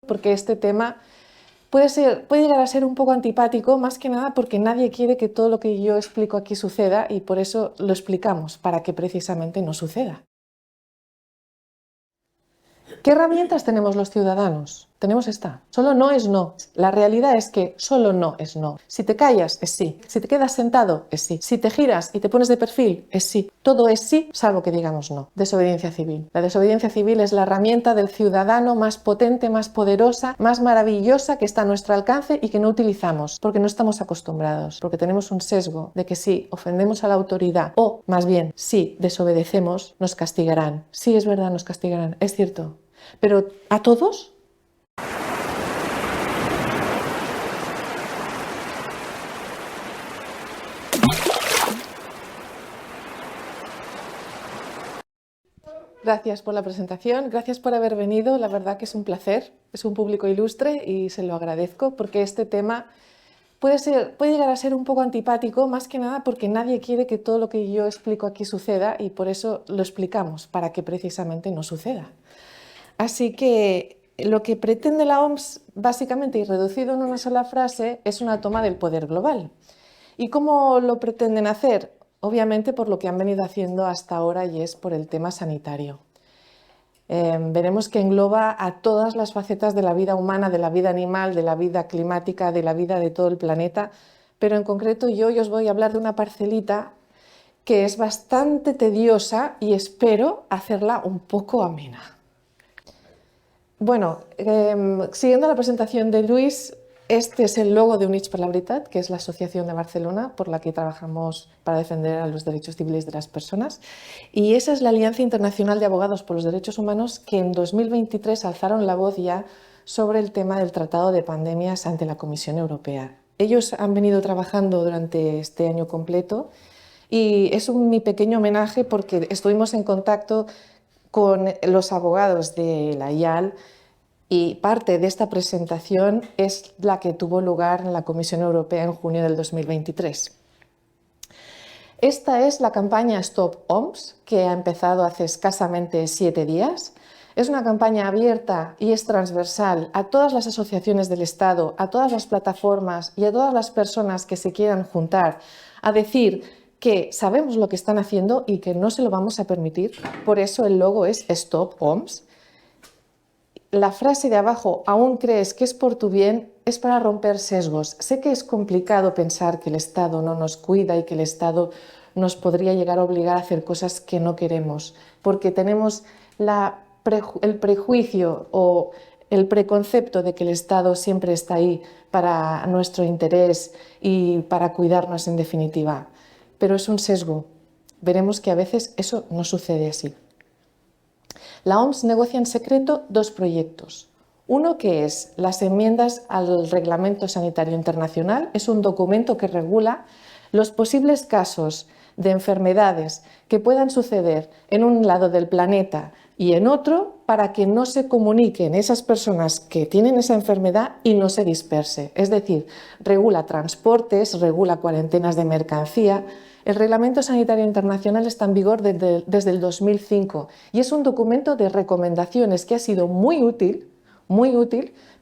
porque este tema puede llegar a ser un poco antipático, más que nada porque nadie quiere que todo lo que yo explico aquí suceda y por eso lo explicamos, para que precisamente no suceda. ¿Qué herramientas tenemos los ciudadanos? Tenemos esta. Solo no es no. La realidad es que solo no es no. Si te callas, es sí. Si te quedas sentado, es sí. Si te giras y te pones de perfil, es sí. Todo es sí, salvo que digamos no. Desobediencia civil. La desobediencia civil es la herramienta del ciudadano más potente, más poderosa, más maravillosa que está a nuestro alcance y que no utilizamos porque no estamos acostumbrados, porque tenemos un sesgo de que si ofendemos a la autoridad o, más bien, si desobedecemos, nos castigarán. Sí, es verdad, nos castigarán. Es cierto. Pero ¿a todos? Gracias por la presentación, gracias por haber venido, la verdad que es un placer, es un público ilustre y se lo agradezco porque este tema puede llegar a ser un poco antipático, más que nada porque nadie quiere que todo lo que yo explico aquí suceda y por eso lo explicamos, para que precisamente no suceda. Así que lo que pretende la OMS, básicamente y reducido en una sola frase, es una toma del poder global. ¿Y cómo lo pretenden hacer? Obviamente por lo que han venido haciendo hasta ahora y es por el tema sanitario. Veremos que engloba a todas las facetas de la vida humana, de la vida animal, de la vida climática, de la vida de todo el planeta, pero en concreto yo os voy a hablar de una parcelita que es bastante tediosa y espero hacerla un poco amena. Bueno, siguiendo la presentación de Luis, este es el logo de Units per la Veritat, que es la asociación de Barcelona por la que trabajamos para defender a los derechos civiles de las personas. Y esa es la Alianza Internacional de Abogados por los Derechos Humanos que en 2023 alzaron la voz ya sobre el tema del Tratado de Pandemias ante la Comisión Europea. Ellos han venido trabajando durante este año completo y es mi pequeño homenaje porque estuvimos en contacto con los abogados de la IAL y parte de esta presentación es la que tuvo lugar en la Comisión Europea en junio del 2023. Esta es la campaña Stop OMS, que ha empezado hace escasamente 7 días. Es una campaña abierta y es transversal a todas las asociaciones del Estado, a todas las plataformas y a todas las personas que se quieran juntar a decir que sabemos lo que están haciendo y que no se lo vamos a permitir. Por eso el logo es Stop OMS. La frase de abajo, ¿aún crees que es por tu bien?, es para romper sesgos. Sé que es complicado pensar que el Estado no nos cuida y que el Estado nos podría llegar a obligar a hacer cosas que no queremos, porque tenemos el prejuicio o el preconcepto de que el Estado siempre está ahí para nuestro interés y para cuidarnos en definitiva. Pero es un sesgo. Veremos que a veces eso no sucede así. La OMS negocia en secreto 2 proyectos. Uno que es las enmiendas al Reglamento Sanitario Internacional, es un documento que regula los posibles casos de enfermedades que puedan suceder en un lado del planeta y en otro para que no se comuniquen esas personas que tienen esa enfermedad y no se disperse. Es decir, regula transportes, regula cuarentenas de mercancía. El Reglamento Sanitario Internacional está en vigor desde el 2005 y es un documento de recomendaciones que ha sido muy útil,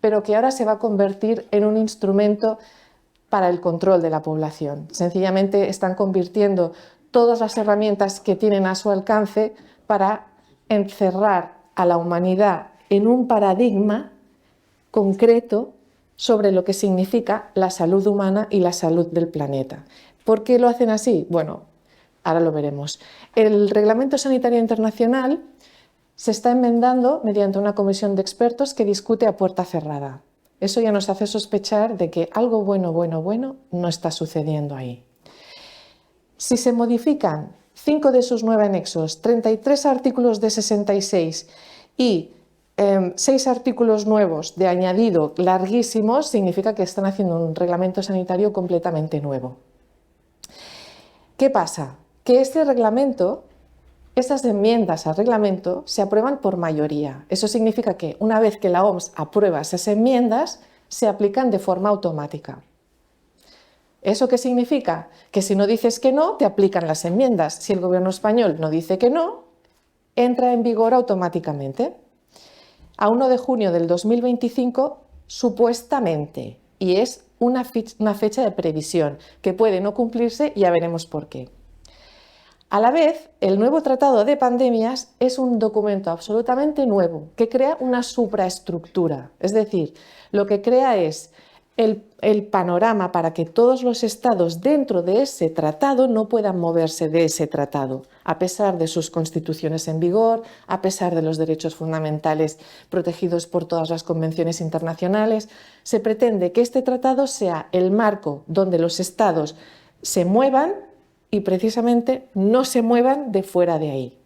pero que ahora se va a convertir en un instrumento para el control de la población. Sencillamente están convirtiendo todas las herramientas que tienen a su alcance para encerrar a la humanidad en un paradigma concreto sobre lo que significa la salud humana y la salud del planeta. ¿Por qué lo hacen así? Bueno, ahora lo veremos. El Reglamento Sanitario Internacional se está enmendando mediante una comisión de expertos que discute a puerta cerrada. Eso ya nos hace sospechar de que algo bueno no está sucediendo ahí. Si se modifican 5 de sus 9 anexos, 33 artículos de 66 y 6 artículos nuevos de añadido larguísimos, significa que están haciendo un reglamento sanitario completamente nuevo. ¿Qué pasa? Que este reglamento, estas enmiendas al reglamento se aprueban por mayoría. Eso significa que una vez que la OMS aprueba esas enmiendas, se aplican de forma automática. ¿Eso qué significa? Que si no dices que no, te aplican las enmiendas. Si el gobierno español no dice que no, entra en vigor automáticamente. a 1 de junio del 2025 supuestamente, y es una fecha de previsión que puede no cumplirse, y ya veremos por qué. A la vez, el nuevo Tratado de Pandemias es un documento absolutamente nuevo que crea una supraestructura, es decir, lo que crea es el panorama para que todos los estados dentro de ese tratado no puedan moverse de ese tratado, a pesar de sus constituciones en vigor, a pesar de los derechos fundamentales protegidos por todas las convenciones internacionales. Se pretende que este tratado sea el marco donde los estados se muevan y precisamente no se muevan de fuera de ahí.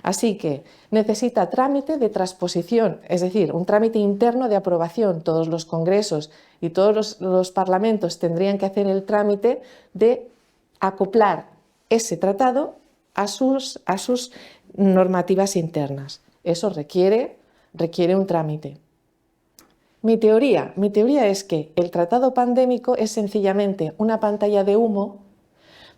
Así que necesita trámite de transposición, es decir, un trámite interno de aprobación. Todos los congresos y todos los parlamentos tendrían que hacer el trámite de acoplar ese tratado a sus normativas internas. Eso requiere un trámite. Mi teoría es que el tratado pandémico es sencillamente una pantalla de humo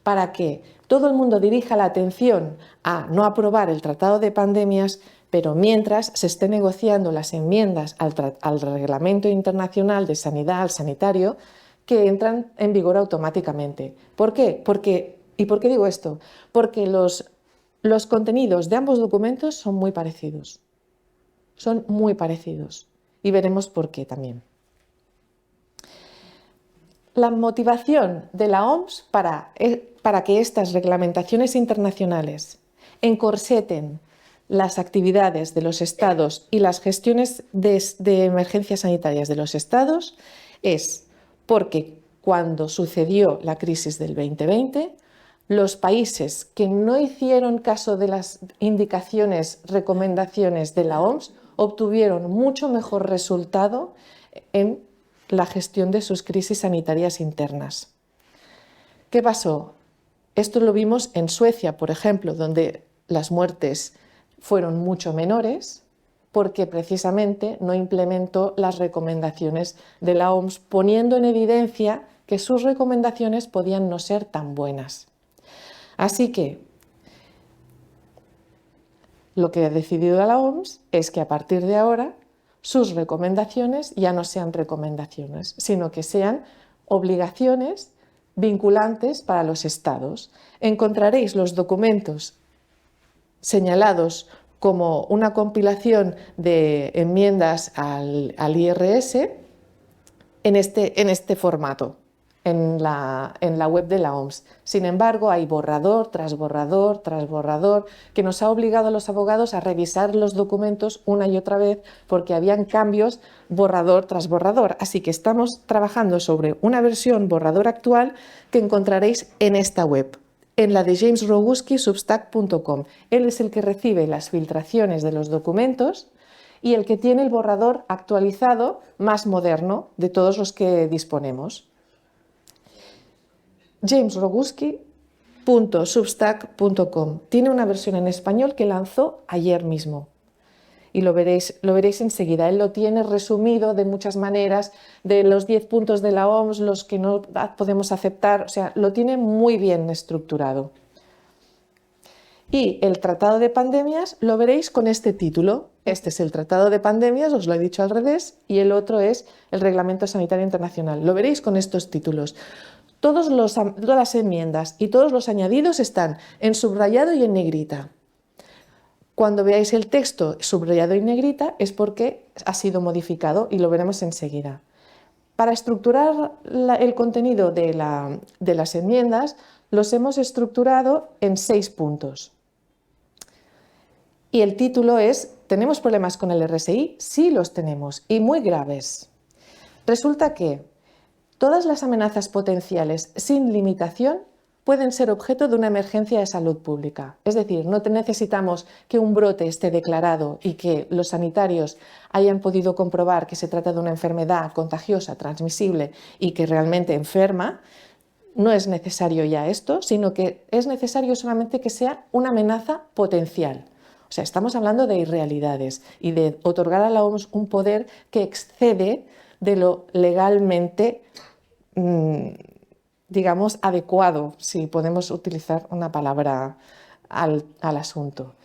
para que todo el mundo dirija la atención a no aprobar el Tratado de Pandemias, pero mientras se esté negociando las enmiendas al Reglamento Internacional de Sanidad, al sanitario, que entran en vigor automáticamente. ¿Por qué? ¿Y por qué digo esto? Porque los contenidos de ambos documentos son muy parecidos. Son muy parecidos. Y veremos por qué también. La motivación de la OMS para que estas reglamentaciones internacionales encorseten las actividades de los estados y las gestiones de emergencias sanitarias de los estados es porque cuando sucedió la crisis del 2020, los países que no hicieron caso de las indicaciones, recomendaciones de la OMS, obtuvieron mucho mejor resultado en la gestión de sus crisis sanitarias internas. ¿Qué pasó? Esto lo vimos en Suecia, por ejemplo, donde las muertes fueron mucho menores porque precisamente no implementó las recomendaciones de la OMS, poniendo en evidencia que sus recomendaciones podían no ser tan buenas. Así que lo que ha decidido la OMS es que a partir de ahora sus recomendaciones ya no sean recomendaciones, sino que sean obligaciones vinculantes para los estados. Encontraréis los documentos señalados como una compilación de enmiendas al IRS en este formato, en la web de la OMS. Sin embargo, hay borrador tras borrador tras borrador que nos ha obligado a los abogados a revisar los documentos una y otra vez porque habían cambios borrador tras borrador. Así que estamos trabajando sobre una versión borrador actual que encontraréis en esta web, en la de James Roguski, substack.com. Él es el que recibe las filtraciones de los documentos y el que tiene el borrador actualizado más moderno de todos los que disponemos. jamesroguski.substack.com. Tiene una versión en español que lanzó ayer mismo y lo veréis enseguida. Él lo tiene resumido de muchas maneras, de los 10 puntos de la OMS, los que no podemos aceptar, o sea, lo tiene muy bien estructurado. Y el Tratado de Pandemias lo veréis con este título. Este es el Tratado de Pandemias, os lo he dicho al revés, y el otro es el Reglamento Sanitario Internacional. Lo veréis con estos títulos. Todas las enmiendas y todos los añadidos están en subrayado y en negrita. Cuando veáis el texto subrayado en negrita es porque ha sido modificado y lo veremos enseguida. Para estructurar el contenido de las enmiendas, los hemos estructurado en 6 puntos. Y el título es ¿tenemos problemas con el RSI? Sí los tenemos, y muy graves. Resulta que todas las amenazas potenciales sin limitación pueden ser objeto de una emergencia de salud pública. Es decir, no necesitamos que un brote esté declarado y que los sanitarios hayan podido comprobar que se trata de una enfermedad contagiosa, transmisible y que realmente enferma. No es necesario ya esto, sino que es necesario solamente que sea una amenaza potencial. O sea, estamos hablando de irrealidades y de otorgar a la OMS un poder que excede de lo legalmente digamos, adecuado, si podemos utilizar una palabra al asunto.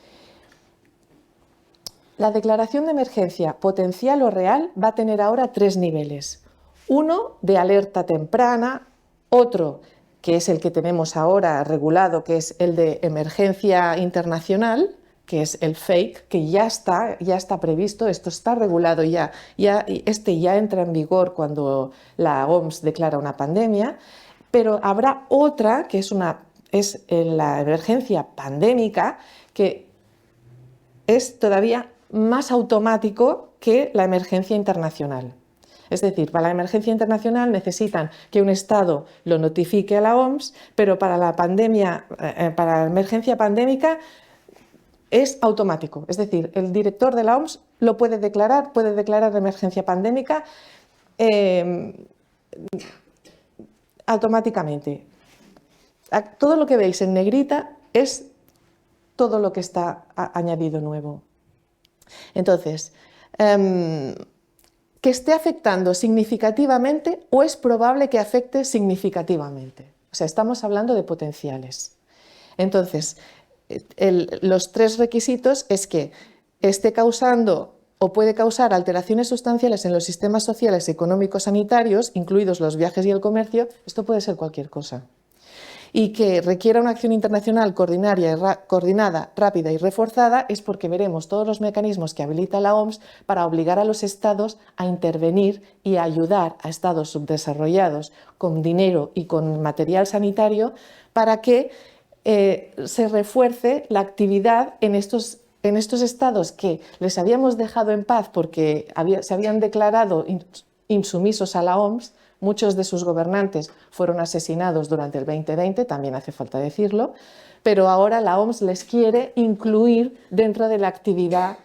La declaración de emergencia potencial o real va a tener ahora 3 niveles. Uno de alerta temprana, otro que es el que tenemos ahora regulado, que es el de emergencia internacional, que es el FAKE, que ya está previsto, esto está regulado este ya entra en vigor cuando la OMS declara una pandemia, pero habrá otra que es la emergencia pandémica, que es todavía más automático que la emergencia internacional. Es decir, para la emergencia internacional necesitan que un Estado lo notifique a la OMS, pero para la emergencia pandémica es automático. Es decir, el director de la OMS lo puede declarar emergencia pandémica automáticamente. Todo lo que veis en negrita es todo lo que está añadido nuevo. Entonces, que esté afectando significativamente o es probable que afecte significativamente. O sea, estamos hablando de potenciales. Entonces, los 3 requisitos es que esté causando o puede causar alteraciones sustanciales en los sistemas sociales, económicos, sanitarios, incluidos los viajes y el comercio. Esto puede ser cualquier cosa. Y que requiera una acción internacional coordinada, rápida y reforzada, es porque veremos todos los mecanismos que habilita la OMS para obligar a los Estados a intervenir y a ayudar a Estados subdesarrollados con dinero y con material sanitario para que se refuerce la actividad en estos Estados que les habíamos dejado en paz porque se habían declarado insumisos a la OMS. Muchos de sus gobernantes fueron asesinados durante el 2020, también hace falta decirlo, pero ahora la OMS les quiere incluir dentro de la actividad,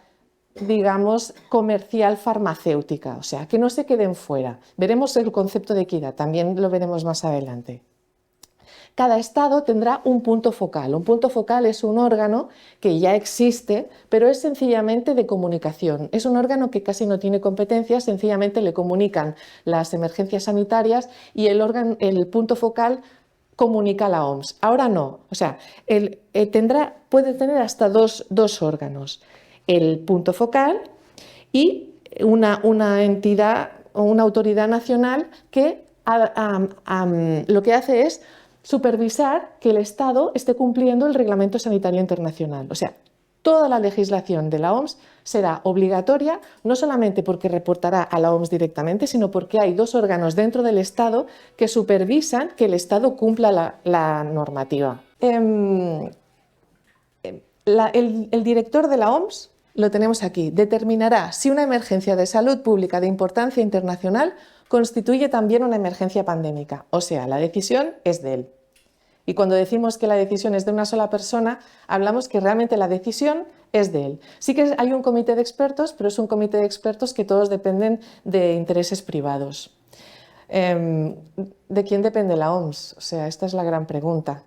digamos, comercial farmacéutica, o sea, que no se queden fuera. Veremos el concepto de equidad, también lo veremos más adelante. Cada Estado tendrá un punto focal. Un punto focal es un órgano que ya existe, pero es sencillamente de comunicación. Es un órgano que casi no tiene competencias, sencillamente le comunican las emergencias sanitarias y el punto focal comunica a la OMS. Ahora no, o sea, puede tener hasta dos órganos. El punto focal y una entidad o una autoridad nacional que lo que hace es supervisar que el Estado esté cumpliendo el Reglamento Sanitario Internacional. O sea, toda la legislación de la OMS será obligatoria, no solamente porque reportará a la OMS directamente, sino porque hay 2 órganos dentro del Estado que supervisan que el Estado cumpla la normativa. El director de la OMS, lo tenemos aquí, determinará si una emergencia de salud pública de importancia internacional constituye también una emergencia pandémica, o sea, la decisión es de él. Y cuando decimos que la decisión es de una sola persona, hablamos que realmente la decisión es de él. Sí que hay un comité de expertos, pero es un comité de expertos que todos dependen de intereses privados. ¿De quién depende la OMS? O sea, esta es la gran pregunta.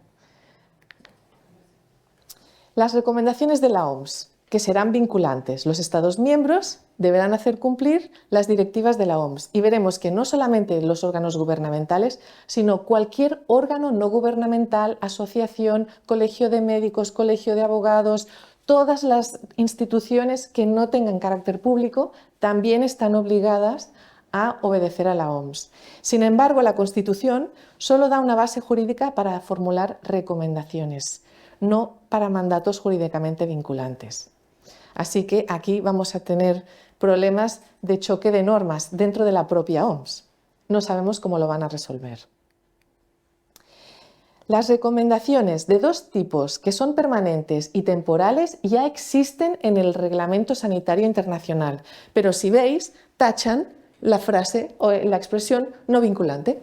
Las recomendaciones de la OMS, que serán vinculantes. Los Estados miembros deberán hacer cumplir las directivas de la OMS y veremos que no solamente los órganos gubernamentales, sino cualquier órgano no gubernamental, asociación, colegio de médicos, colegio de abogados, todas las instituciones que no tengan carácter público también están obligadas a obedecer a la OMS. Sin embargo, la Constitución solo da una base jurídica para formular recomendaciones, no para mandatos jurídicamente vinculantes. Así que aquí vamos a tener problemas de choque de normas dentro de la propia OMS. No sabemos cómo lo van a resolver. Las recomendaciones de 2 tipos, que son permanentes y temporales, ya existen en el Reglamento Sanitario Internacional, pero si veis, tachan la frase o la expresión no vinculante.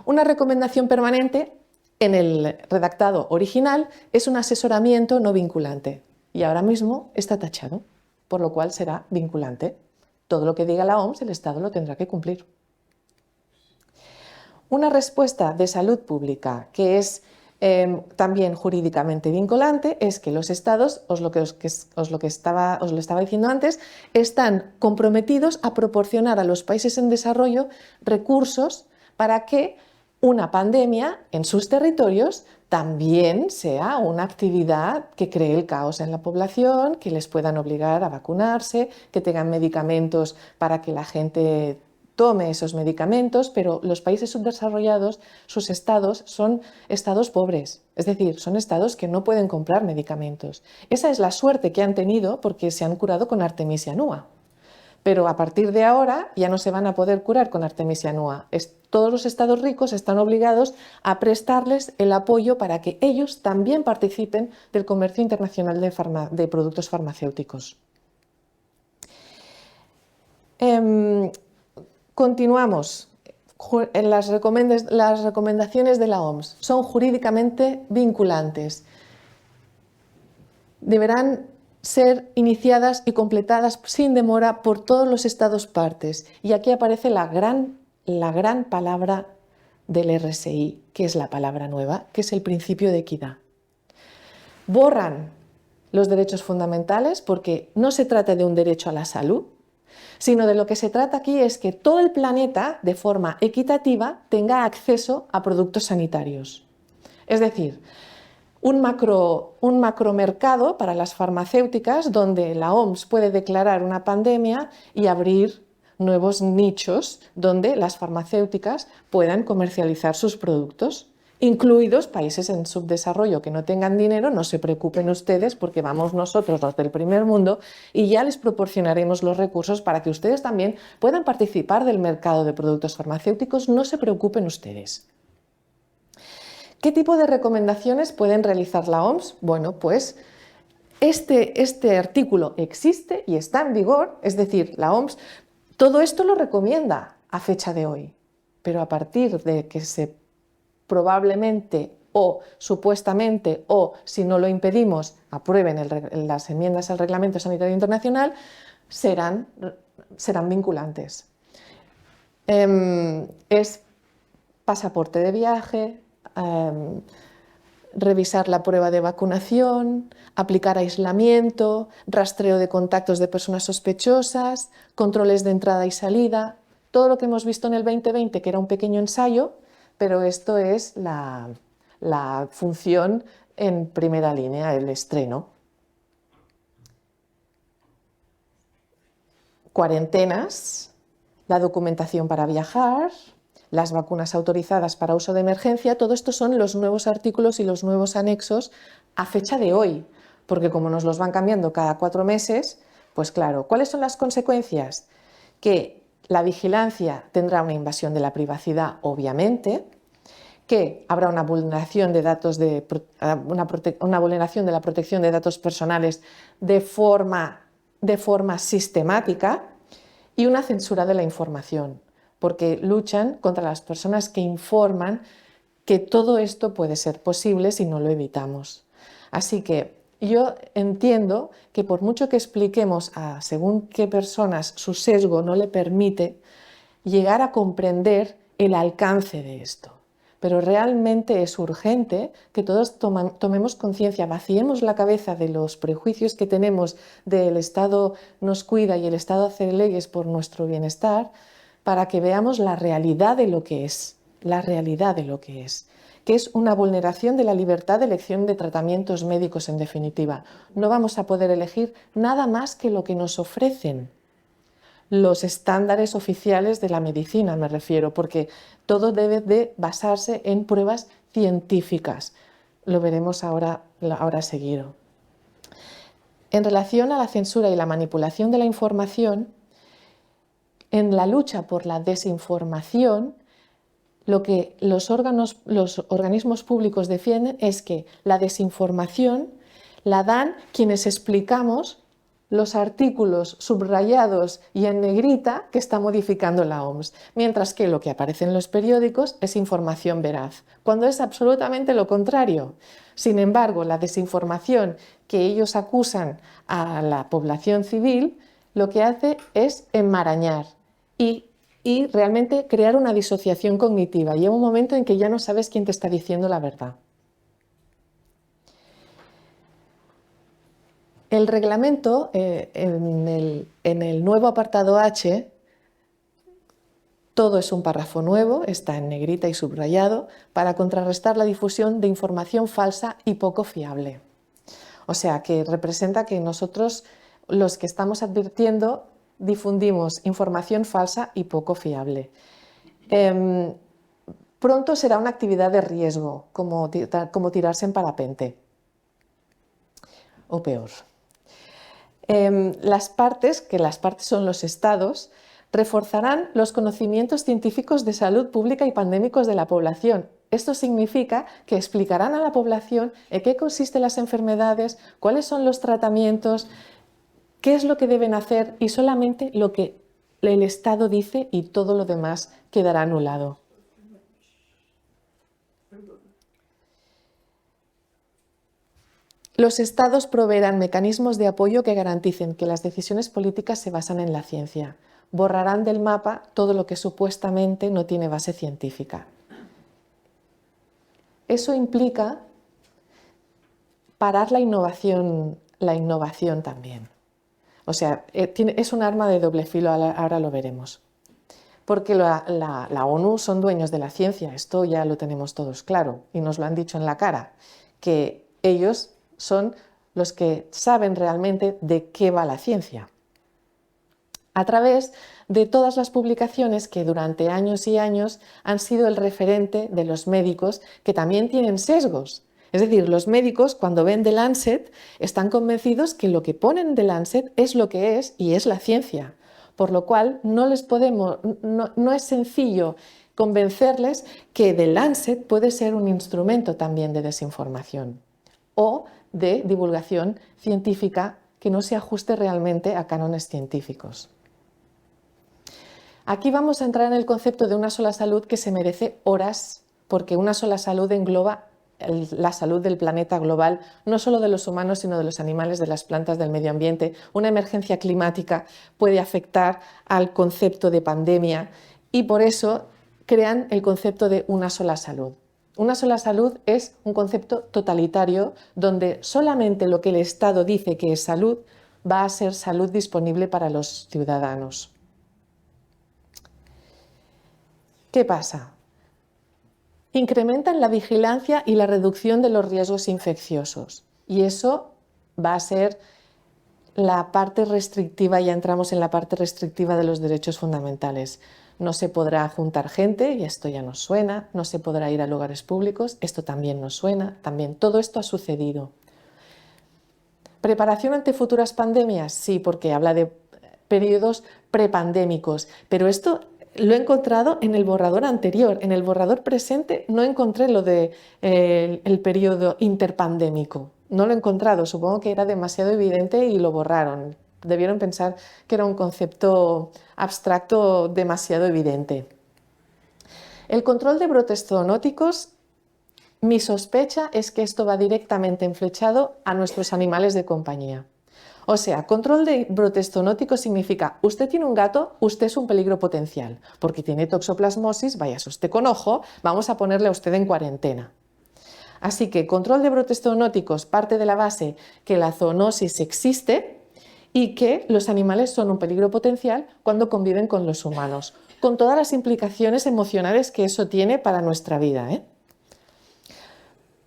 Una recomendación permanente en el redactado original es un asesoramiento no vinculante. Y ahora mismo está tachado, por lo cual será vinculante. Todo lo que diga la OMS, el Estado lo tendrá que cumplir. Una respuesta de salud pública que es también jurídicamente vinculante es que los Estados, os lo estaba diciendo antes, están comprometidos a proporcionar a los países en desarrollo recursos para que una pandemia en sus territorios también sea una actividad que cree el caos en la población, que les puedan obligar a vacunarse, que tengan medicamentos para que la gente tome esos medicamentos, pero los países subdesarrollados, sus estados son estados pobres, es decir, son estados que no pueden comprar medicamentos. Esa es la suerte que han tenido porque se han curado con Artemisia annua. Pero a partir de ahora ya no se van a poder curar con Artemisia annua. Todos los estados ricos están obligados a prestarles el apoyo para que ellos también participen del comercio internacional de productos farmacéuticos. Continuamos. Las recomendaciones de la OMS son jurídicamente vinculantes. Deberán ser iniciadas y completadas sin demora por todos los estados partes. Y aquí aparece la gran palabra del RSI, que es la palabra nueva, que es el principio de equidad. Borran los derechos fundamentales porque no se trata de un derecho a la salud, sino de lo que se trata aquí es que todo el planeta, de forma equitativa, tenga acceso a productos sanitarios. Es decir, un macromercado para las farmacéuticas donde la OMS puede declarar una pandemia y abrir nuevos nichos donde las farmacéuticas puedan comercializar sus productos, incluidos países en subdesarrollo que no tengan dinero. No se preocupen ustedes porque vamos nosotros, los del primer mundo, y ya les proporcionaremos los recursos para que ustedes también puedan participar del mercado de productos farmacéuticos. No se preocupen ustedes. ¿Qué tipo de recomendaciones pueden realizar la OMS? Bueno, pues este artículo existe y está en vigor, es decir, la OMS todo esto lo recomienda a fecha de hoy, pero a partir de que se probablemente o supuestamente o si no lo impedimos aprueben las enmiendas al Reglamento Sanitario Internacional, serán vinculantes. Es pasaporte de viaje, revisar la prueba de vacunación, aplicar aislamiento, rastreo de contactos de personas sospechosas, controles de entrada y salida, todo lo que hemos visto en el 2020, que era un pequeño ensayo, pero esto es la función en primera línea, el estreno. Cuarentenas, la documentación para viajar, las vacunas autorizadas para uso de emergencia, todo esto son los nuevos artículos y los nuevos anexos a fecha de hoy, porque como nos los van cambiando cada 4 meses, pues claro, ¿cuáles son las consecuencias? Que la vigilancia tendrá una invasión de la privacidad, obviamente, que habrá una vulneración de datos una vulneración de la protección de datos personales de forma sistemática y una censura de la información, porque luchan contra las personas que informan que todo esto puede ser posible si no lo evitamos. Así que yo entiendo que por mucho que expliquemos a según qué personas su sesgo no le permite llegar a comprender el alcance de esto. Pero realmente es urgente que todos tomemos conciencia, vaciemos la cabeza de los prejuicios que tenemos del Estado nos cuida y el Estado hace leyes por nuestro bienestar, para que veamos la realidad de lo que es, que es una vulneración de la libertad de elección de tratamientos médicos en definitiva. No vamos a poder elegir nada más que lo que nos ofrecen los estándares oficiales de la medicina, me refiero, porque todo debe de basarse en pruebas científicas. Lo veremos ahora seguido. En relación a la censura y la manipulación de la información, en la lucha por la desinformación, lo que los organismos públicos defienden es que la desinformación la dan quienes explicamos los artículos subrayados y en negrita que está modificando la OMS, mientras que lo que aparece en los periódicos es información veraz, cuando es absolutamente lo contrario. Sin embargo, la desinformación que ellos acusan a la población civil lo que hace es enmarañar y realmente crear una disociación cognitiva. Llega un momento en que ya no sabes quién te está diciendo la verdad. El reglamento, en el nuevo apartado H, Todo es un párrafo nuevo, está en negrita y subrayado, para contrarrestar la difusión de información falsa y poco fiable. O sea, que representa que nosotros, los que estamos advirtiendo, difundimos información falsa y poco fiable. Pronto será una actividad de riesgo, como tirarse en parapente, o peor. Las partes son los estados, reforzarán los conocimientos científicos de salud pública y pandémicos de la población. Esto significa que explicarán a la población en qué consisten las enfermedades, cuáles son los tratamientos, qué es lo que deben hacer y solamente lo que el Estado dice y todo lo demás quedará anulado. Los Estados proveerán mecanismos de apoyo que garanticen que las decisiones políticas se basan en la ciencia. Borrarán del mapa todo lo que supuestamente no tiene base científica. Eso implica parar la innovación también. O sea, es un arma de doble filo, ahora lo veremos. Porque la ONU son dueños de la ciencia, esto ya lo tenemos todos claro, y nos lo han dicho en la cara, que ellos son los que saben realmente de qué va la ciencia. A través de todas las publicaciones que durante años y años han sido el referente de los médicos, que también tienen sesgos. Es decir, los médicos cuando ven The Lancet están convencidos que lo que ponen en The Lancet es lo que es y es la ciencia. Por lo cual no es sencillo convencerles que The Lancet puede ser un instrumento también de desinformación o de divulgación científica que no se ajuste realmente a cánones científicos. Aquí vamos a entrar en el concepto de una sola salud que se merece horas, porque una sola salud engloba la salud del planeta global, no solo de los humanos, sino de los animales, de las plantas, del medio ambiente. Una emergencia climática puede afectar al concepto de pandemia y por eso crean el concepto de una sola salud. Una sola salud es un concepto totalitario donde solamente lo que el Estado dice que es salud va a ser salud disponible para los ciudadanos. ¿Qué pasa? Incrementan la vigilancia y la reducción de los riesgos infecciosos y eso va a ser la parte restrictiva, ya entramos en la parte restrictiva de los derechos fundamentales. No se podrá juntar gente, y esto ya nos suena, no se podrá ir a lugares públicos, esto también nos suena, también todo esto ha sucedido. ¿Preparación ante futuras pandemias? Sí, porque habla de periodos prepandémicos, pero esto lo he encontrado en el borrador anterior. En el borrador presente no encontré lo de el periodo interpandémico. No lo he encontrado, supongo que era demasiado evidente y lo borraron. Debieron pensar que era un concepto abstracto demasiado evidente. El control de brotes zoonóticos, mi sospecha es que esto va directamente flechado a nuestros animales de compañía. O sea, control de brotes zoonóticos significa, usted tiene un gato, usted es un peligro potencial, porque tiene toxoplasmosis, váyase usted con ojo, vamos a ponerle a usted en cuarentena. Así que control de brotes zoonóticos parte de la base que la zoonosis existe y que los animales son un peligro potencial cuando conviven con los humanos, con todas las implicaciones emocionales que eso tiene para nuestra vida,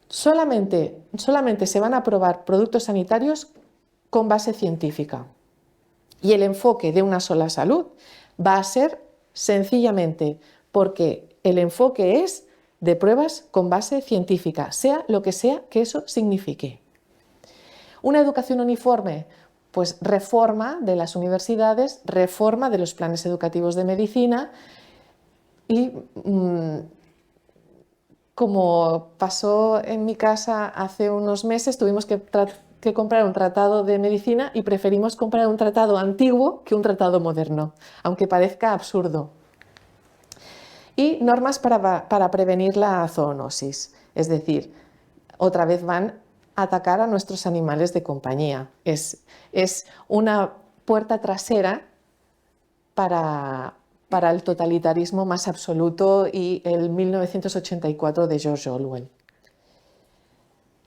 Solamente se van a aprobar productos sanitarios con base científica. Y el enfoque de una sola salud va a ser sencillamente porque el enfoque es de pruebas con base científica, sea lo que sea que eso signifique. Una educación uniforme, pues reforma de las universidades, reforma de los planes educativos de medicina y como pasó en mi casa hace unos meses, tuvimos que comprar un tratado de medicina y preferimos comprar un tratado antiguo que un tratado moderno, aunque parezca absurdo. Y normas para prevenir la zoonosis, es decir, otra vez van a atacar a nuestros animales de compañía. Es una puerta trasera para el totalitarismo más absoluto y el 1984 de George Orwell.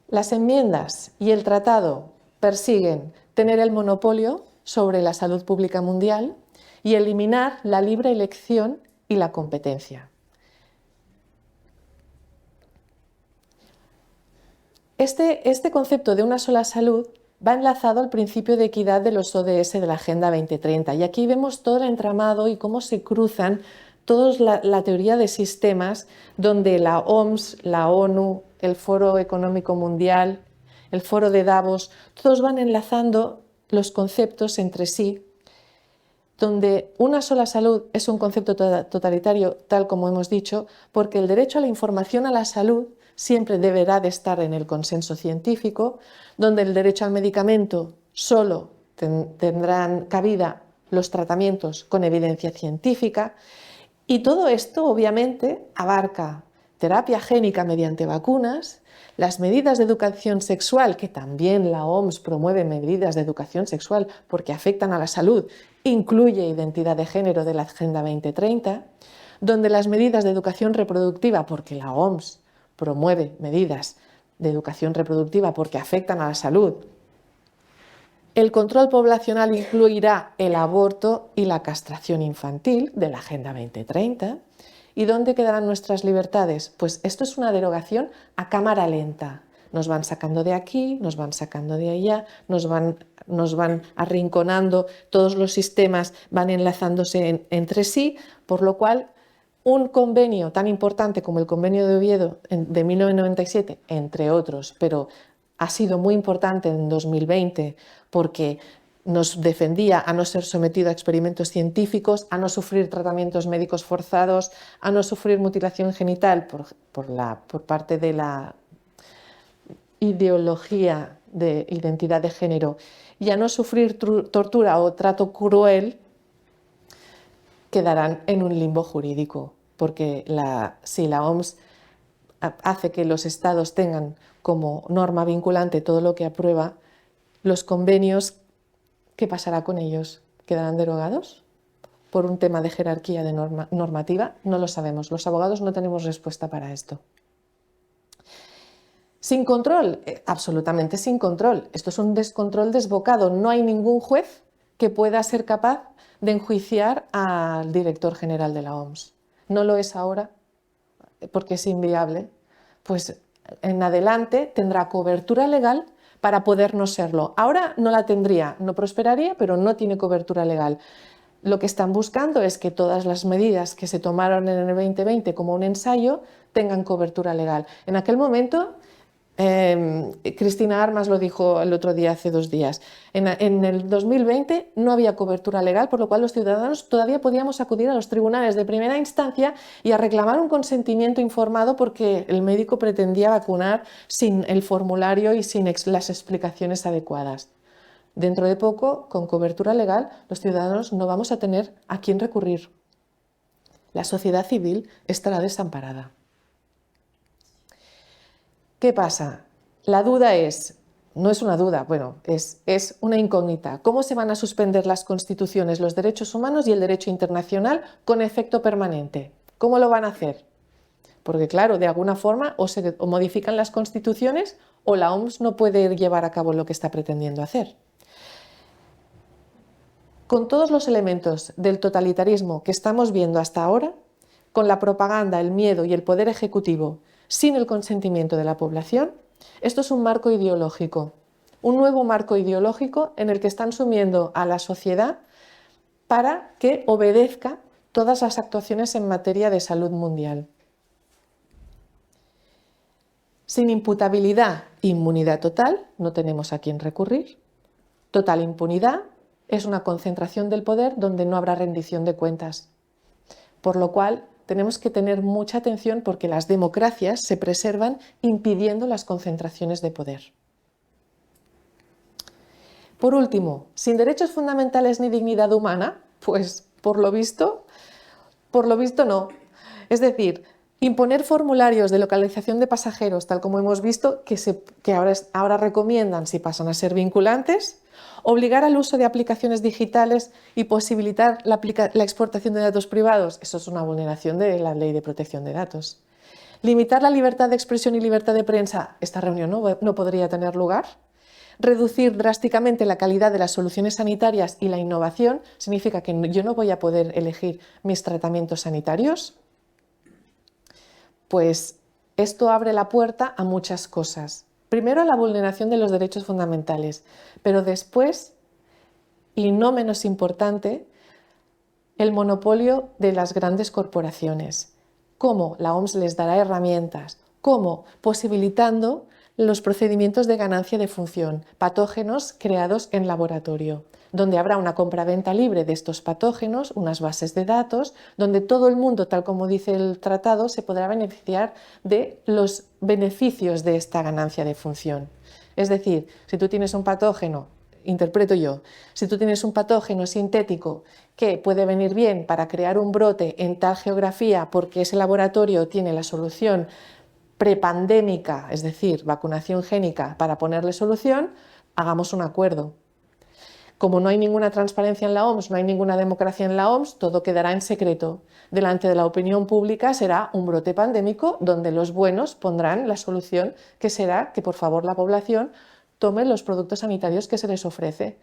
Las enmiendas y el tratado persiguen tener el monopolio sobre la salud pública mundial y eliminar la libre elección y la competencia. Este concepto de una sola salud va enlazado al principio de equidad de los ODS de la Agenda 2030 y aquí vemos todo el entramado y cómo se cruzan toda la teoría de sistemas donde la OMS, la ONU, el Foro Económico Mundial, el Foro de Davos, todos van enlazando los conceptos entre sí, donde una sola salud es un concepto totalitario, tal como hemos dicho, porque el derecho a la información a la salud siempre deberá de estar en el consenso científico, donde el derecho al medicamento solo tendrán cabida los tratamientos con evidencia científica, y todo esto obviamente abarca terapia génica mediante vacunas, las medidas de educación sexual, que también la OMS promueve medidas de educación sexual porque afectan a la salud, incluye identidad de género de la Agenda 2030, donde las medidas de educación reproductiva, porque la OMS promueve medidas de educación reproductiva porque afectan a la salud. El control poblacional incluirá el aborto y la castración infantil de la Agenda 2030. ¿Y dónde quedarán nuestras libertades? Pues esto es una derogación a cámara lenta. Nos van sacando de aquí, nos van sacando de allá, nos van arrinconando, todos los sistemas van enlazándose entre sí, por lo cual un convenio tan importante como el Convenio de Oviedo de 1997, entre otros, pero ha sido muy importante en 2020 porque nos defendía a no ser sometido a experimentos científicos, a no sufrir tratamientos médicos forzados, a no sufrir mutilación genital por parte de la ideología de identidad de género y a no sufrir tortura o trato cruel, quedarán en un limbo jurídico, porque si la OMS hace que los estados tengan como norma vinculante todo lo que aprueba, los convenios, ¿qué pasará con ellos? ¿Quedarán derogados? ¿Por un tema de jerarquía de normativa? No lo sabemos. Los abogados no tenemos respuesta para esto. ¿Sin control? Absolutamente sin control. Esto es un descontrol desbocado. No hay ningún juez que pueda ser capaz de enjuiciar al director general de la OMS. No lo es ahora porque es inviable. Pues en adelante tendrá cobertura legal para poder no serlo. Ahora no la tendría, no prosperaría, pero no tiene cobertura legal. Lo que están buscando es que todas las medidas que se tomaron en el 2020 como un ensayo tengan cobertura legal. En aquel momento, Cristina Armas lo dijo el otro día, hace 2 días, en el 2020 no había cobertura legal, por lo cual los ciudadanos todavía podíamos acudir a los tribunales de primera instancia y a reclamar un consentimiento informado porque el médico pretendía vacunar sin el formulario y sin las explicaciones adecuadas. Dentro de poco, con cobertura legal, los ciudadanos no vamos a tener a quién recurrir. La sociedad civil estará desamparada. ¿Qué pasa? La duda no es una duda, bueno, es una incógnita. ¿Cómo se van a suspender las constituciones, los derechos humanos y el derecho internacional con efecto permanente? ¿Cómo lo van a hacer? Porque claro, de alguna forma o modifican las constituciones o la OMS no puede llevar a cabo lo que está pretendiendo hacer. Con todos los elementos del totalitarismo que estamos viendo hasta ahora, con la propaganda, el miedo y el poder ejecutivo, sin el consentimiento de la población, esto es un marco ideológico, un nuevo marco ideológico en el que están sumiendo a la sociedad para que obedezca todas las actuaciones en materia de salud mundial. Sin imputabilidad e inmunidad total, no tenemos a quién recurrir. Total impunidad es una concentración del poder donde no habrá rendición de cuentas. Por lo cual, tenemos que tener mucha atención porque las democracias se preservan impidiendo las concentraciones de poder. Por último, sin derechos fundamentales ni dignidad humana, pues por lo visto no. Es decir, imponer formularios de localización de pasajeros, tal como hemos visto, que ahora recomiendan si pasan a ser vinculantes, obligar al uso de aplicaciones digitales y posibilitar la exportación de datos privados, eso es una vulneración de la Ley de Protección de Datos. Limitar la libertad de expresión y libertad de prensa, esta reunión no podría tener lugar. reducir drásticamente la calidad de las soluciones sanitarias y la innovación, significa que yo no voy a poder elegir mis tratamientos sanitarios. Pues esto abre la puerta a muchas cosas. Primero, a la vulneración de los derechos fundamentales, pero después, y no menos importante, el monopolio de las grandes corporaciones. ¿Cómo la OMS les dará herramientas? ¿Cómo? Posibilitando los procedimientos de ganancia de función, patógenos creados en laboratorio, donde habrá una compraventa libre de estos patógenos, unas bases de datos, donde todo el mundo, tal como dice el tratado, se podrá beneficiar de los beneficios de esta ganancia de función. Es decir, si tú tienes un patógeno, interpreto yo, si tú tienes un patógeno sintético que puede venir bien para crear un brote en tal geografía porque ese laboratorio tiene la solución prepandémica, es decir, vacunación génica, para ponerle solución, hagamos un acuerdo. Como no hay ninguna transparencia en la OMS, no hay ninguna democracia en la OMS, todo quedará en secreto. Delante de la opinión pública será un brote pandémico donde los buenos pondrán la solución, que será que por favor la población tome los productos sanitarios que se les ofrece.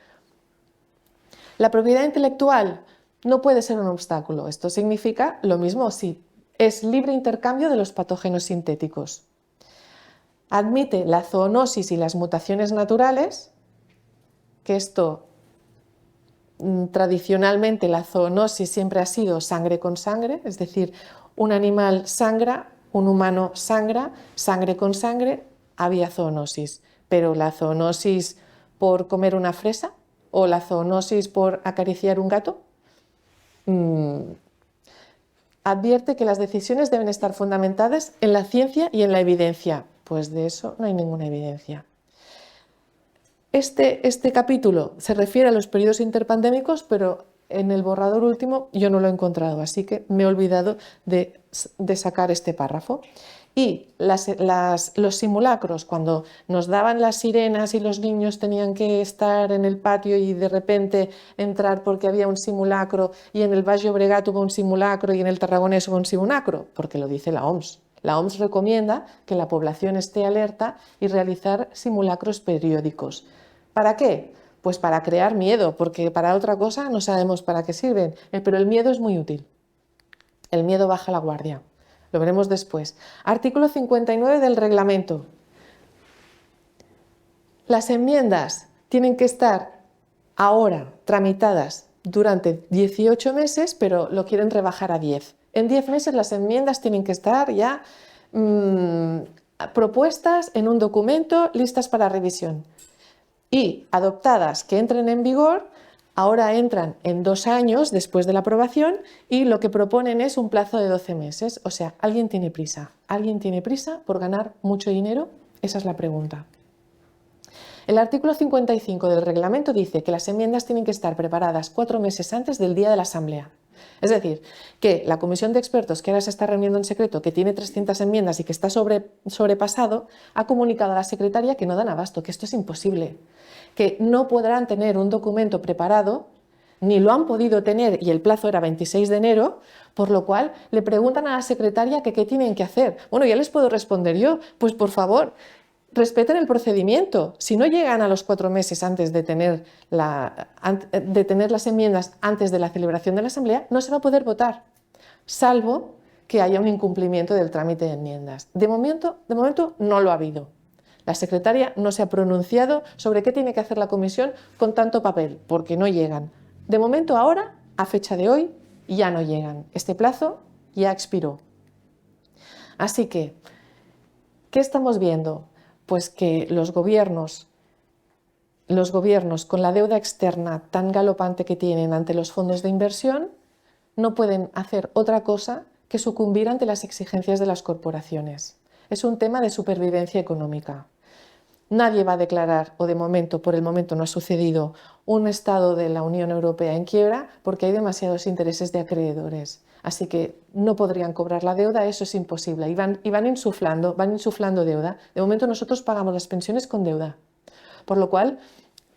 La propiedad intelectual no puede ser un obstáculo. Esto significa lo mismo si es libre intercambio de los patógenos sintéticos. Admite la zoonosis y las mutaciones naturales, que esto tradicionalmente la zoonosis siempre ha sido sangre con sangre, es decir, un animal sangra, un humano sangra, sangre con sangre, había zoonosis. Pero la zoonosis por comer una fresa o la zoonosis por acariciar un gato, advierte que las decisiones deben estar fundamentadas en la ciencia y en la evidencia. Pues de eso no hay ninguna evidencia. Este capítulo se refiere a los periodos interpandémicos, pero en el borrador último yo no lo he encontrado, así que me he olvidado de sacar este párrafo. Y los simulacros, cuando nos daban las sirenas y los niños tenían que estar en el patio y de repente entrar porque había un simulacro, y en el Baix Llobregat hubo un simulacro y en el Tarragonés hubo un simulacro, porque lo dice la OMS. La OMS recomienda que la población esté alerta y realizar simulacros periódicos. ¿Para qué? Pues para crear miedo, porque para otra cosa no sabemos para qué sirven, pero el miedo es muy útil. El miedo baja la guardia. Lo veremos después. Artículo 59 del reglamento. Las enmiendas tienen que estar ahora tramitadas durante 18 meses, pero lo quieren rebajar a 10. En 10 meses las enmiendas tienen que estar ya propuestas en un documento, listas para revisión. Y adoptadas que entren en vigor, ahora entran en 2 años después de la aprobación y lo que proponen es un plazo de 12 meses. O sea, ¿alguien tiene prisa? ¿Alguien tiene prisa por ganar mucho dinero? Esa es la pregunta. El artículo 55 del reglamento dice que las enmiendas tienen que estar preparadas 4 meses antes del día de la asamblea. Es decir, que la comisión de expertos que ahora se está reuniendo en secreto, que tiene 300 enmiendas y que está sobrepasado, ha comunicado a la secretaria que no dan abasto, que esto es imposible, que no podrán tener un documento preparado, ni lo han podido tener y el plazo era 26 de enero, por lo cual le preguntan a la secretaria que qué tienen que hacer. Bueno, ya les puedo responder yo, pues por favor, respeten el procedimiento. Si no llegan a los 4 meses antes de tener las enmiendas antes de la celebración de la asamblea, no se va a poder votar, salvo que haya un incumplimiento del trámite de enmiendas. De momento no lo ha habido. La secretaria no se ha pronunciado sobre qué tiene que hacer la comisión con tanto papel, porque no llegan. De momento ahora, a fecha de hoy, ya no llegan. Este plazo ya expiró. Así que, ¿qué estamos viendo? Pues que los gobiernos con la deuda externa tan galopante que tienen ante los fondos de inversión no pueden hacer otra cosa que sucumbir ante las exigencias de las corporaciones. Es un tema de supervivencia económica. Nadie va a declarar, o por el momento no ha sucedido, un Estado de la Unión Europea en quiebra porque hay demasiados intereses de acreedores. Así que no podrían cobrar la deuda, eso es imposible. Y van insuflando deuda. De momento nosotros pagamos las pensiones con deuda. Por lo cual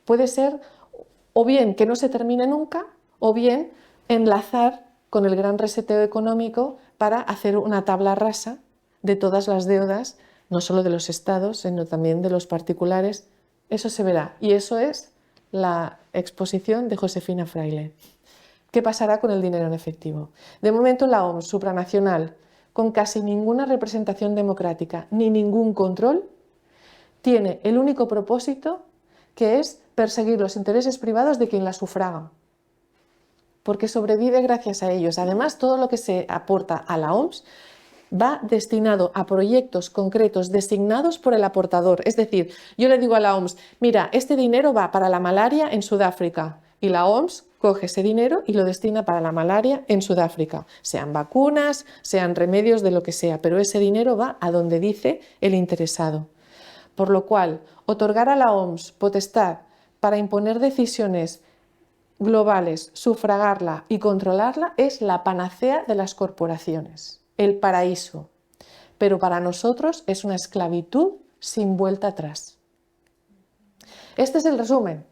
puede ser o bien que no se termine nunca, o bien enlazar con el gran reseteo económico para hacer una tabla rasa de todas las deudas, no solo de los estados, sino también de los particulares Eso se verá. Y eso es la exposición de Josefina Fraile. ¿Qué pasará con el dinero en efectivo? De momento la OMS supranacional, con casi ninguna representación democrática ni ningún control, tiene el único propósito que es perseguir los intereses privados de quien la sufraga, porque sobrevive gracias a ellos. Además, todo lo que se aporta a la OMS va destinado a proyectos concretos designados por el aportador. Es decir, yo le digo a la OMS, mira, este dinero va para la malaria en Sudáfrica, y la OMS coge ese dinero y lo destina para la malaria en Sudáfrica, sean vacunas, sean remedios, de lo que sea, pero ese dinero va a donde dice el interesado. Por lo cual, otorgar a la OMS potestad para imponer decisiones globales, sufragarla y controlarla es la panacea de las corporaciones, el paraíso. Pero para nosotros es una esclavitud sin vuelta atrás. Este es el resumen.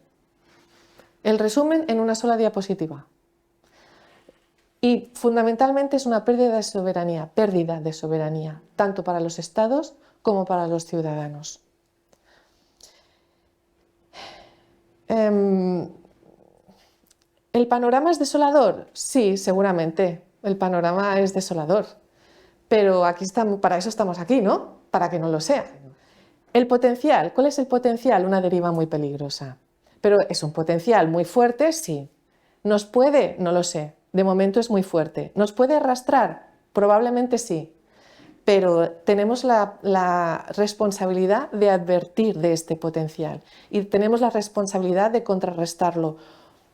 El resumen en una sola diapositiva. Y fundamentalmente es una pérdida de soberanía, tanto para los estados como para los ciudadanos. ¿El panorama es desolador? Sí, seguramente. El panorama es desolador. Pero aquí estamos, para eso estamos aquí, ¿no? Para que no lo sea. El potencial, ¿cuál es el potencial? Una deriva muy peligrosa. Pero es un potencial muy fuerte, sí. ¿Nos puede? No lo sé. De momento es muy fuerte. ¿Nos puede arrastrar? Probablemente sí. Pero tenemos la responsabilidad de advertir de este potencial y tenemos la responsabilidad de contrarrestarlo.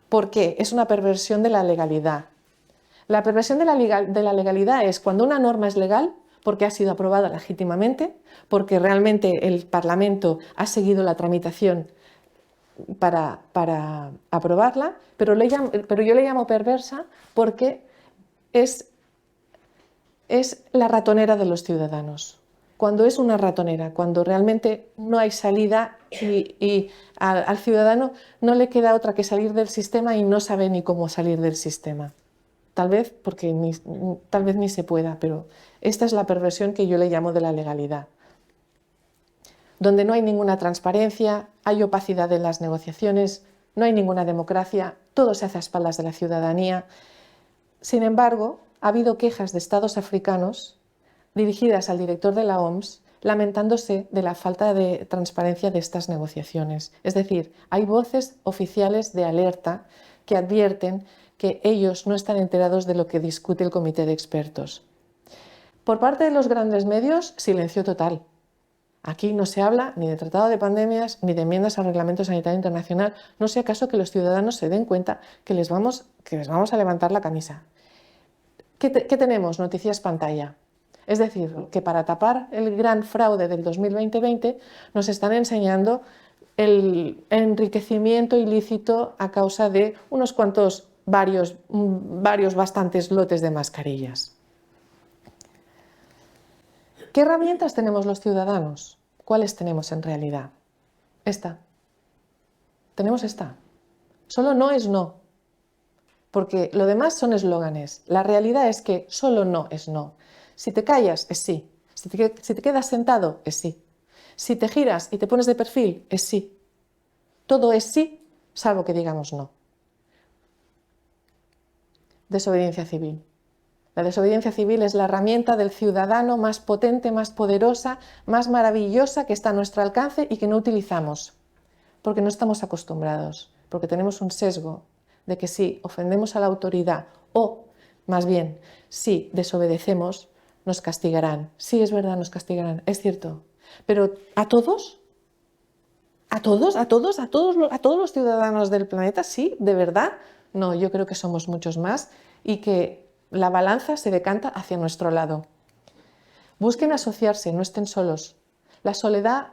¿Por qué? Es una perversión de la legalidad. La perversión de la legalidad es cuando una norma es legal porque ha sido aprobada legítimamente, porque realmente el Parlamento ha seguido la tramitación para aprobarla, pero yo le llamo perversa porque es la ratonera de los ciudadanos. Cuando es una ratonera, cuando realmente no hay salida y al ciudadano no le queda otra que salir del sistema y no sabe ni cómo salir del sistema. Tal vez ni se pueda, pero esta es la perversión que yo le llamo de la legalidad. Donde no hay ninguna transparencia, hay opacidad en las negociaciones, no hay ninguna democracia, todo se hace a espaldas de la ciudadanía. Sin embargo, ha habido quejas de estados africanos dirigidas al director de la OMS lamentándose de la falta de transparencia de estas negociaciones. Es decir, hay voces oficiales de alerta que advierten que ellos no están enterados de lo que discute el comité de expertos. Por parte de los grandes medios, silencio total. Aquí no se habla ni de tratado de pandemias ni de enmiendas al Reglamento Sanitario Internacional. No sea acaso que los ciudadanos se den cuenta que les vamos a levantar la camisa. ¿Qué tenemos? Noticias pantalla. Es decir, que para tapar el gran fraude del 2020 nos están enseñando el enriquecimiento ilícito a causa de unos cuantos, bastantes lotes de mascarillas. ¿Qué herramientas tenemos los ciudadanos? ¿Cuáles tenemos en realidad? Esta. Tenemos esta. Solo no es no. Porque lo demás son eslóganes. La realidad es que solo no es no. Si te callas, es sí. Si te quedas sentado, es sí. Si te giras y te pones de perfil, es sí. Todo es sí, salvo que digamos no. Desobediencia civil. La desobediencia civil es la herramienta del ciudadano más potente, más poderosa, más maravillosa que está a nuestro alcance y que no utilizamos. Porque no estamos acostumbrados, porque tenemos un sesgo de que si ofendemos a la autoridad o, más bien, si desobedecemos, nos castigarán. Sí, es verdad, nos castigarán, es cierto. Pero ¿a todos? ¿A todos los ciudadanos del planeta? ¿Sí? ¿De verdad? No, yo creo que somos muchos más y que la balanza se decanta hacia nuestro lado. Busquen asociarse, no estén solos. La soledad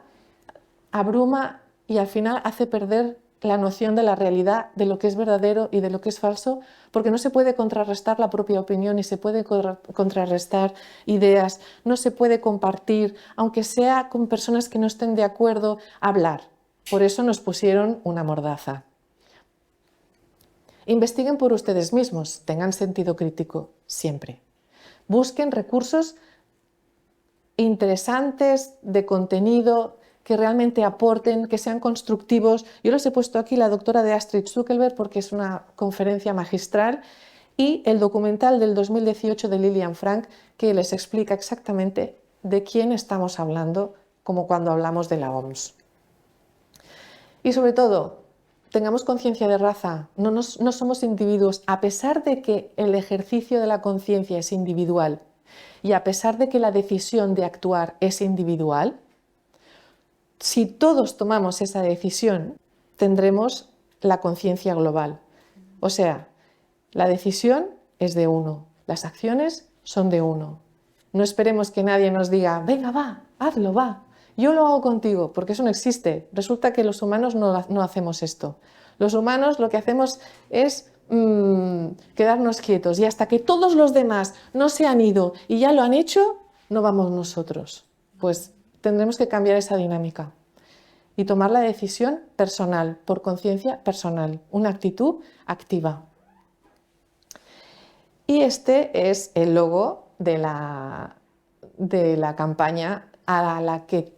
abruma y al final hace perder la noción de la realidad, de lo que es verdadero y de lo que es falso, porque no se puede contrarrestar la propia opinión, ni se puede contrarrestar ideas, no se puede compartir, aunque sea con personas que no estén de acuerdo, hablar. Por eso nos pusieron una mordaza. Investiguen por ustedes mismos, tengan sentido crítico siempre. Busquen recursos interesantes, de contenido, que realmente aporten, que sean constructivos. Yo les he puesto aquí la doctora de Astrid Zuckerberg porque es una conferencia magistral, y el documental del 2018 de Lilian Frank, que les explica exactamente de quién estamos hablando, como cuando hablamos de la OMS. Y sobre todo, tengamos conciencia de raza, no somos individuos, a pesar de que el ejercicio de la conciencia es individual y a pesar de que la decisión de actuar es individual, si todos tomamos esa decisión, tendremos la conciencia global. O sea, la decisión es de uno, las acciones son de uno. No esperemos que nadie nos diga, venga, va, hazlo, va, yo lo hago contigo, porque eso no existe. Resulta que los humanos no hacemos esto. Los humanos lo que hacemos es quedarnos quietos, y hasta que todos los demás no se han ido y ya lo han hecho, no vamos nosotros. Pues tendremos que cambiar esa dinámica y tomar la decisión personal, por conciencia personal, una actitud activa. Y este es el logo de la campaña a la que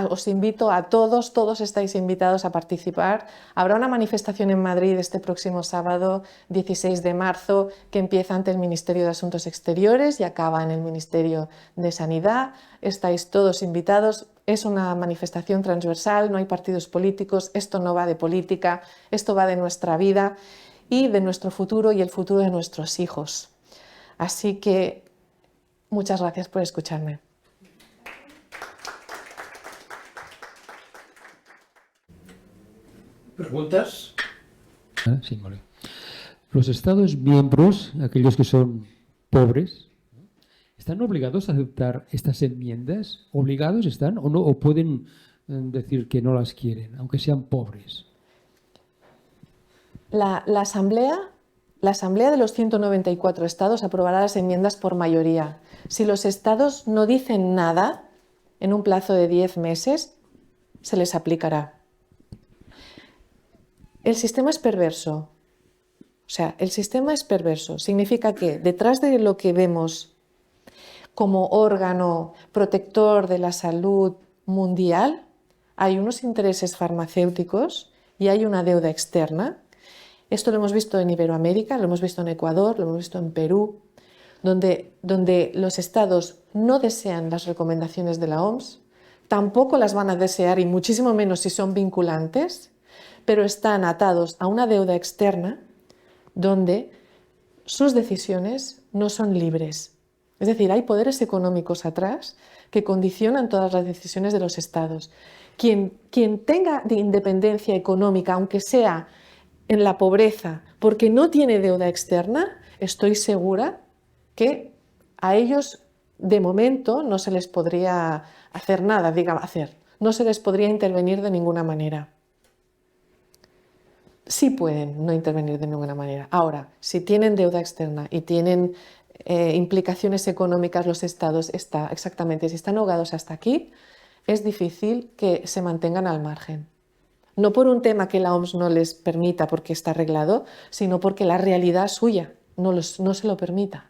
os invito a todos, todos estáis invitados a participar. Habrá una manifestación en Madrid este próximo sábado 16 de marzo que empieza ante el Ministerio de Asuntos Exteriores y acaba en el Ministerio de Sanidad. Estáis todos invitados. Es una manifestación transversal, no hay partidos políticos, esto no va de política, esto va de nuestra vida y de nuestro futuro y el futuro de nuestros hijos. Así que muchas gracias por escucharme. ¿Preguntas? Sí, vale. Los Estados miembros, aquellos que son pobres, ¿están obligados a aceptar estas enmiendas? ¿Obligados están o no? ¿O pueden decir que no las quieren, aunque sean pobres? La Asamblea de los 194 estados aprobará las enmiendas por mayoría. Si los estados no dicen nada, en un plazo de 10 meses, se les aplicará. El sistema es perverso. O sea, el sistema es perverso. Significa que detrás de lo que vemos como órgano protector de la salud mundial, hay unos intereses farmacéuticos y hay una deuda externa. Esto lo hemos visto en Iberoamérica, lo hemos visto en Ecuador, lo hemos visto en Perú, donde los estados no desean las recomendaciones de la OMS, tampoco las van a desear y muchísimo menos si son vinculantes, pero están atados a una deuda externa donde sus decisiones no son libres. Es decir, hay poderes económicos atrás que condicionan todas las decisiones de los estados. Quien tenga de independencia económica, aunque sea en la pobreza, porque no tiene deuda externa, estoy segura que a ellos de momento no se les podría hacer nada, no se les podría intervenir de ninguna manera. Sí pueden no intervenir de ninguna manera. Ahora, si tienen deuda externa y tienen implicaciones económicas los estados, si están ahogados hasta aquí, es difícil que se mantengan al margen. No por un tema que la OMS no les permita porque está arreglado, sino porque la realidad suya no se lo permita.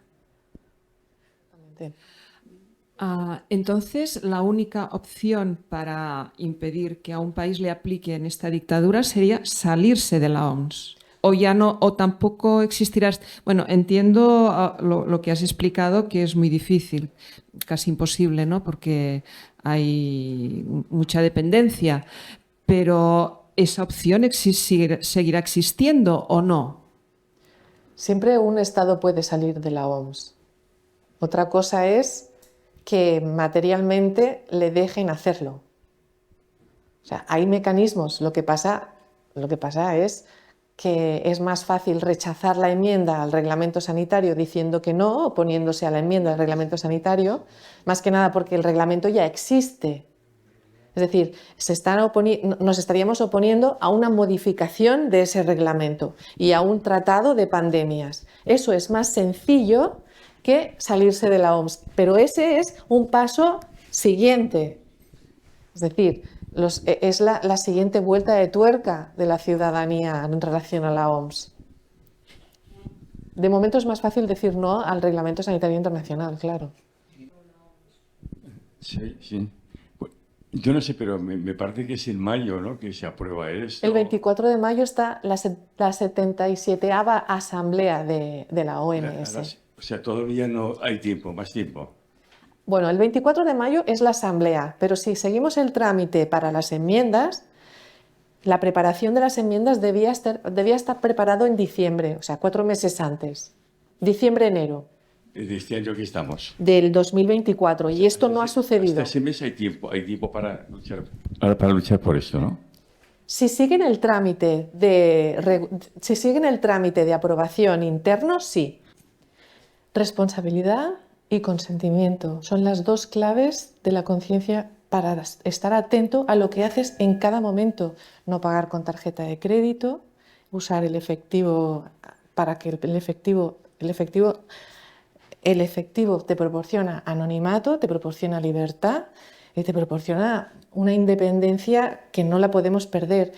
Entonces, la única opción para impedir que a un país le apliquen esta dictadura sería salirse de la OMS. O ya no, o tampoco existirá. Bueno, entiendo lo que has explicado, que es muy difícil, casi imposible, ¿no? Porque hay mucha dependencia. Pero ¿esa opción seguirá existiendo o no? Siempre un Estado puede salir de la OMS. Otra cosa es que materialmente le dejen hacerlo. O sea, hay mecanismos. Lo que pasa es que es más fácil rechazar la enmienda al reglamento sanitario diciendo que no, oponiéndose a la enmienda al reglamento sanitario, más que nada porque el reglamento ya existe. Es decir, nos estaríamos oponiendo a una modificación de ese reglamento y a un tratado de pandemias. Eso es más sencillo que salirse de la OMS, pero ese es un paso siguiente. Es decir, es la siguiente vuelta de tuerca de la ciudadanía en relación a la OMS. De momento es más fácil decir no al Reglamento Sanitario Internacional, claro. Sí, sí. Yo no sé, pero me parece que es en mayo, ¿no?, que se aprueba esto. El 24 de mayo está la 77ª asamblea de la OMS. O sea, todavía no hay tiempo, más tiempo. Bueno, el 24 de mayo es la asamblea, pero si seguimos el trámite para las enmiendas, la preparación de las enmiendas debía estar preparado en diciembre, o sea, 4 meses antes. Diciembre-enero De este año que estamos. del 2024, y esto no ha sucedido. Hasta ese mes hay tiempo para luchar por esto, ¿no? Si siguen el trámite de aprobación interno, sí. Responsabilidad y consentimiento son las dos claves de la conciencia para estar atento a lo que haces en cada momento. No pagar con tarjeta de crédito, usar el efectivo para que el efectivo te proporciona anonimato, te proporciona libertad y te proporciona una independencia que no la podemos perder.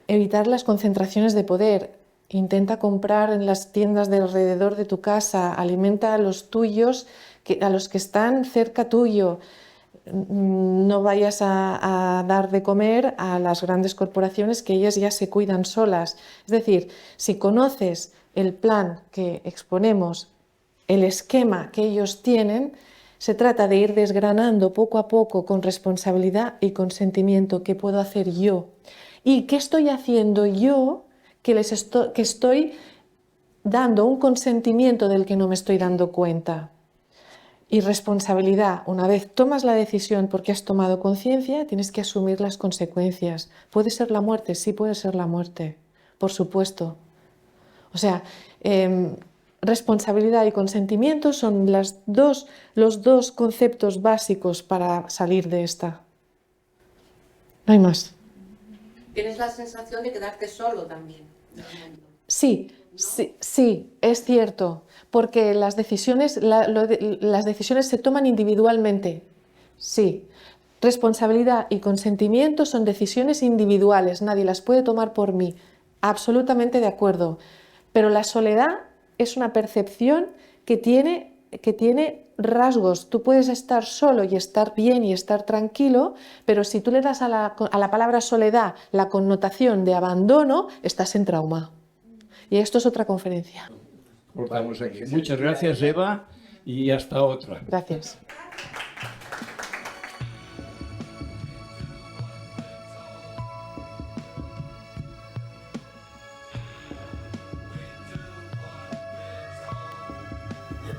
Evitar las concentraciones de poder. Intenta comprar en las tiendas de alrededor de tu casa, alimenta a los tuyos, a los que están cerca tuyo. No vayas a dar de comer a las grandes corporaciones, que ellas ya se cuidan solas. Es decir, si conoces el plan que exponemos, el esquema que ellos tienen, se trata de ir desgranando poco a poco con responsabilidad y consentimiento qué puedo hacer yo y qué estoy haciendo yo que estoy dando un consentimiento del que no me estoy dando cuenta. Y responsabilidad, una vez tomas la decisión porque has tomado conciencia, tienes que asumir las consecuencias. ¿Puede ser la muerte? Sí, puede ser la muerte, por supuesto. O sea, responsabilidad y consentimiento son los dos conceptos básicos para salir de esta. No hay más. Tienes la sensación de quedarte solo también. Sí, es cierto, porque las decisiones se toman individualmente. Sí, responsabilidad y consentimiento son decisiones individuales, nadie las puede tomar por mí. Absolutamente de acuerdo. Pero la soledad es una percepción que tiene rasgos. Tú puedes estar solo y estar bien y estar tranquilo, pero si tú le das a la palabra soledad la connotación de abandono, estás en trauma. Y esto es otra conferencia. Cortamos aquí. Muchas gracias, Eva, y hasta otra. Gracias.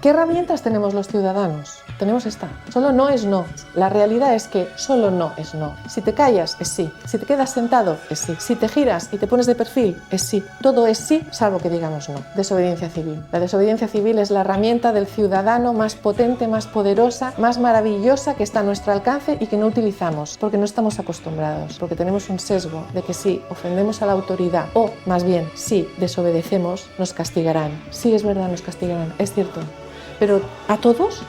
¿Qué herramientas tenemos los ciudadanos? Tenemos esta. Solo no es no. La realidad es que solo no es no. Si te callas, es sí. Si te quedas sentado, es sí. Si te giras y te pones de perfil, es sí. Todo es sí, salvo que digamos no. Desobediencia civil. La desobediencia civil es la herramienta del ciudadano más potente, más poderosa, más maravillosa que está a nuestro alcance y que no utilizamos, porque no estamos acostumbrados, porque tenemos un sesgo de que si ofendemos a la autoridad, o más bien, si desobedecemos, nos castigarán. Sí, es verdad, nos castigarán, es cierto. Pero ¿a todos?